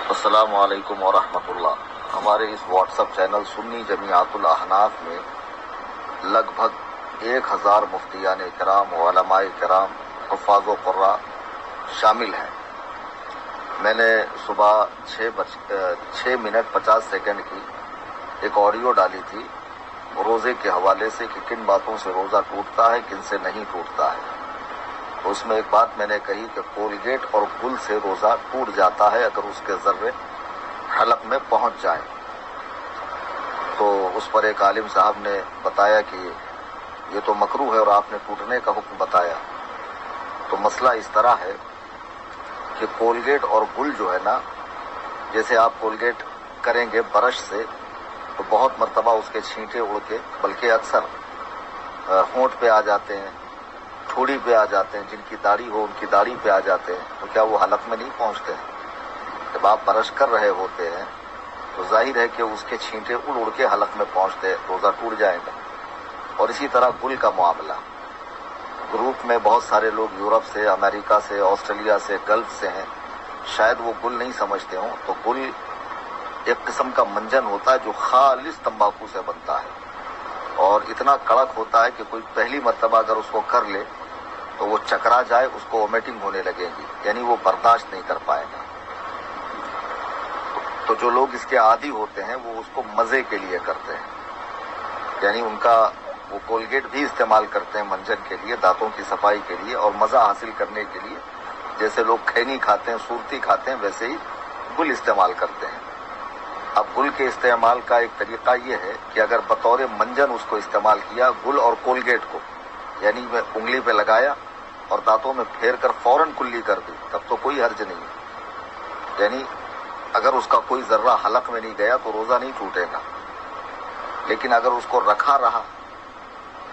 السلام علیکم ورحمۃ اللہ۔ ہمارے اس واٹس ایپ چینل سنی جمیعت الاحناف میں لگ بھگ 1000 مفتیان کرام، علماء کرام، حفاظ و قراء شامل ہیں۔ میں نے صبح 6:50 کی ایک آڈیو ڈالی تھی روزے کے حوالے سے کہ کن باتوں سے روزہ ٹوٹتا ہے، کن سے نہیں ٹوٹتا ہے۔ اس میں ایک بات میں نے کہی کہ کولگیٹ اور گل سے روزہ ٹوٹ جاتا ہے اگر اس کے ذرے حلق میں پہنچ جائیں۔ تو اس پر ایک عالم صاحب نے بتایا کہ یہ تو مکروہ ہے اور آپ نے ٹوٹنے کا حکم بتایا۔ تو مسئلہ اس طرح ہے کہ کولگیٹ اور گل جو ہے نا، جیسے آپ کولگیٹ کریں گے برش سے تو بہت مرتبہ اس کے چھینٹے اڑ کے، بلکہ اکثر ہونٹ پہ آ جاتے ہیں، ٹھوڑی پہ آ جاتے ہیں، جن کی داڑھی ہو ان کی داڑھی پہ آ جاتے ہیں، تو کیا وہ حلق میں نہیں پہنچتے ہیں؟ جب آپ برش کر رہے ہوتے ہیں تو ظاہر ہے کہ اس کے چھینٹے اڑ اڑ کے حلق میں پہنچتے، روزہ ٹوٹ جائے گا۔ اور اسی طرح گل کا معاملہ، گروپ میں بہت سارے لوگ یورپ سے، امریکہ سے، آسٹریلیا سے، گلف سے ہیں، شاید وہ گل نہیں سمجھتے ہوں۔ تو گل ایک قسم کا منجن ہوتا ہے جو خالص تمباکو سے بنتا ہے، اور اتنا کڑک ہوتا ہے کہ کوئی پہلی مرتبہ اگر اس کو کر لے تو وہ چکرا جائے، اس کو وومیٹنگ ہونے لگے گی، یعنی وہ برداشت نہیں کر پائے گا۔ تو جو لوگ اس کے عادی ہوتے ہیں وہ اس کو مزے کے لیے کرتے ہیں، یعنی ان کا وہ کولگیٹ بھی استعمال کرتے ہیں منجن کے لیے، دانتوں کی صفائی کے لیے اور مزہ حاصل کرنے کے لیے۔ جیسے لوگ کھینی کھاتے ہیں، سورتی کھاتے ہیں، ویسے ہی گل استعمال کرتے ہیں۔ اب گل کے استعمال کا ایک طریقہ یہ ہے کہ اگر بطور منجن اس کو استعمال کیا، گل اور کولگیٹ کو، یعنی میں انگلی پہ لگایا اور دانتوں میں پھیر کر فوراً کلی کر دی، تب تو کوئی حرج نہیں ہے۔ یعنی اگر اس کا کوئی ذرہ حلق میں نہیں گیا تو روزہ نہیں ٹوٹے گا، لیکن اگر اس کو رکھا رہا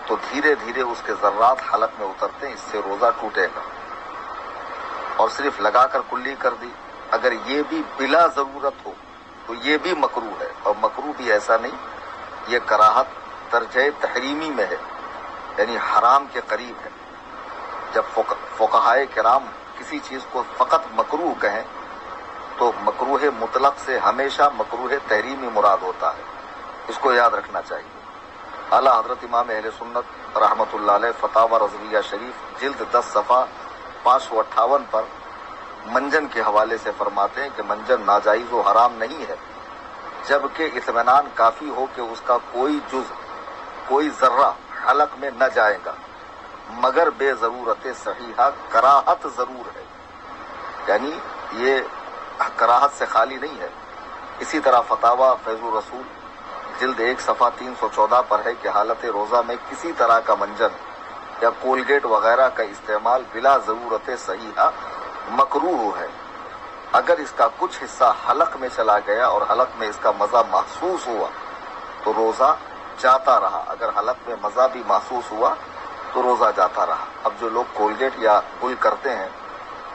تو دھیرے دھیرے اس کے ذرات حلق میں اترتے ہیں، اس سے روزہ ٹوٹے گا۔ اور صرف لگا کر کلی کر دی، اگر یہ بھی بلا ضرورت ہو تو یہ بھی مکروہ ہے، اور مکروہ بھی ایسا نہیں، یہ کراہت درجہ تحریمی میں ہے، یعنی حرام کے قریب ہے۔ جب فقہائے کرام کسی چیز کو فقط مکروہ کہیں تو مکروہ مطلق سے ہمیشہ مکروہ تحریمی مراد ہوتا ہے، اس کو یاد رکھنا چاہیے۔ اعلیٰ حضرت امام اہل سنت رحمۃ اللہ علیہ فتاوی رضویہ شریف جلد 10 صفحہ 558 پر منجن کے حوالے سے فرماتے ہیں کہ منجن ناجائز و حرام نہیں ہے، جبکہ اطمینان کافی ہو کہ اس کا کوئی جز، کوئی ذرہ حلق میں نہ جائے گا، مگر بے ضرورت صحیحہ کراہت ضرور ہے، یعنی یہ کراہت سے خالی نہیں ہے۔ اسی طرح فتاوی فیض الرسول جلد 1 صفحہ 314 پر ہے کہ حالت روزہ میں کسی طرح کا منجن یا کولگیٹ وغیرہ کا استعمال بلا ضرورت صحیحہ مکروہ ہے۔ اگر اس کا کچھ حصہ حلق میں چلا گیا اور حلق میں اس کا مزہ محسوس ہوا تو روزہ جاتا رہا، اگر حلق میں مزہ بھی محسوس ہوا تو روزہ جاتا رہا۔ اب جو لوگ کولگیٹ یا گل کرتے ہیں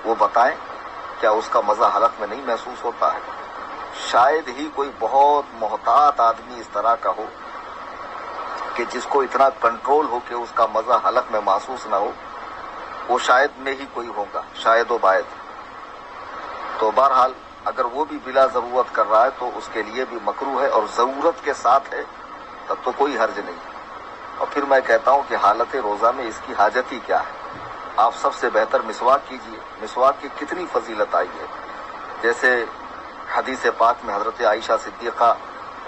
وہ بتائیں کیا اس کا مزہ حلق میں نہیں محسوس ہوتا ہے؟ شاید ہی کوئی بہت محتاط آدمی اس طرح کا ہو کہ جس کو اتنا کنٹرول ہو کہ اس کا مزہ حلق میں محسوس نہ ہو، وہ شاید میں ہی کوئی ہوگا، شاید و باید۔ تو بہرحال اگر وہ بھی بلا ضرورت کر رہا ہے تو اس کے لیے بھی مکروہ ہے، اور ضرورت کے ساتھ ہے تب تو کوئی حرج نہیں۔ اور پھر میں کہتا ہوں کہ حالت روزہ میں اس کی حاجت ہی کیا ہے؟ آپ سب سے بہتر مسواک کیجئے، مسواک کی کتنی فضیلت آئی ہے۔ جیسے حدیث پاک میں حضرت عائشہ صدیقہ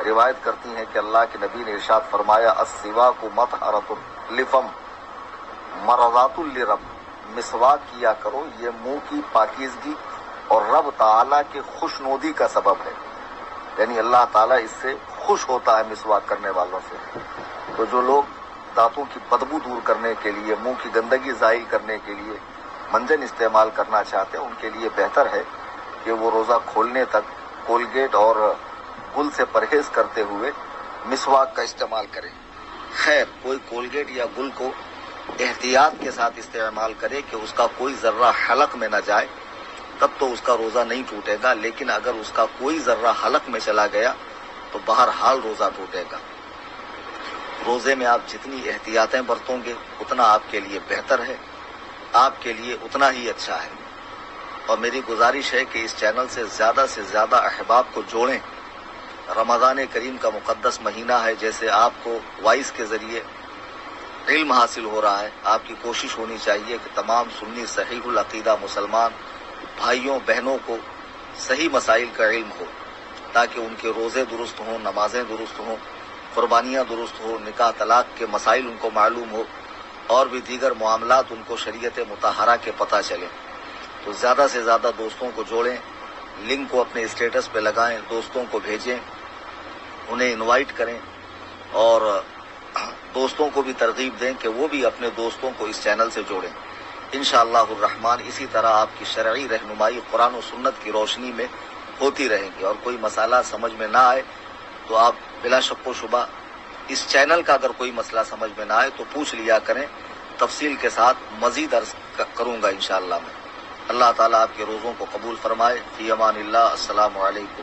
روایت کرتی ہیں کہ اللہ کے نبی نے ارشاد فرمایا السواک مطہرۃ لفم مرضات لرب، مسواک کیا کرو، یہ منہ کی پاکیزگی اور رب تعالیٰ کے خوشنودی کا سبب ہے، یعنی اللہ تعالیٰ اس سے خوش ہوتا ہے مسواک کرنے والوں سے۔ تو جو لوگ دانتوں کی بدبو دور کرنے کے لیے، منہ کی گندگی زائل کرنے کے لیے منجن استعمال کرنا چاہتے ہیں، ان کے لیے بہتر ہے کہ وہ روزہ کھولنے تک کولگیٹ اور گل سے پرہیز کرتے ہوئے مسواک کا استعمال کریں۔ خیر، کوئی کولگیٹ یا گل کو احتیاط کے ساتھ استعمال کرے کہ اس کا کوئی ذرہ حلق میں نہ جائے، تب تو اس کا روزہ نہیں ٹوٹے گا، لیکن اگر اس کا کوئی ذرہ حلق میں چلا گیا تو بہرحال روزہ ٹوٹے گا۔ روزے میں آپ جتنی احتیاطیں برتوں گے اتنا آپ کے لیے بہتر ہے، آپ کے لیے اتنا ہی اچھا ہے۔ اور میری گزارش ہے کہ اس چینل سے زیادہ احباب کو جوڑیں. رمضان کریم کا مقدس مہینہ ہے، جیسے آپ کو وائس کے ذریعے علم حاصل ہو رہا ہے، آپ کی کوشش ہونی چاہیے کہ تمام سنی صحیح العقیدہ مسلمان بھائیوں بہنوں کو صحیح مسائل کا علم ہو، تاکہ ان کے روزے درست ہوں، نمازیں درست ہوں، قربانیاں درست ہوں، نکاح طلاق کے مسائل ان کو معلوم ہو، اور بھی دیگر معاملات ان کو شریعت مطہرہ کے پتہ چلیں. تو زیادہ سے زیادہ دوستوں کو جوڑیں، لنک کو اپنے اسٹیٹس پہ لگائیں، دوستوں کو بھیجیں، انہیں انوائٹ کریں، اور دوستوں کو بھی ترغیب دیں کہ وہ بھی اپنے دوستوں کو اس چینل سے جوڑیں. انشاءاللہ الرحمن اسی طرح آپ کی شرعی رہنمائی قرآن و سنت کی روشنی میں ہوتی رہے گی. اور کوئی مسئلہ سمجھ میں نہ آئے تو آپ بلا شک و شبہ اس چینل کا اگر کوئی مسئلہ سمجھ میں نہ آئے تو پوچھ لیا کریں، تفصیل کے ساتھ مزید عرض کروں گا انشاءاللہ میں. اللہ تعالیٰ آپ کے روزوں کو قبول فرمائے. فی امان اللہ. السلام علیکم.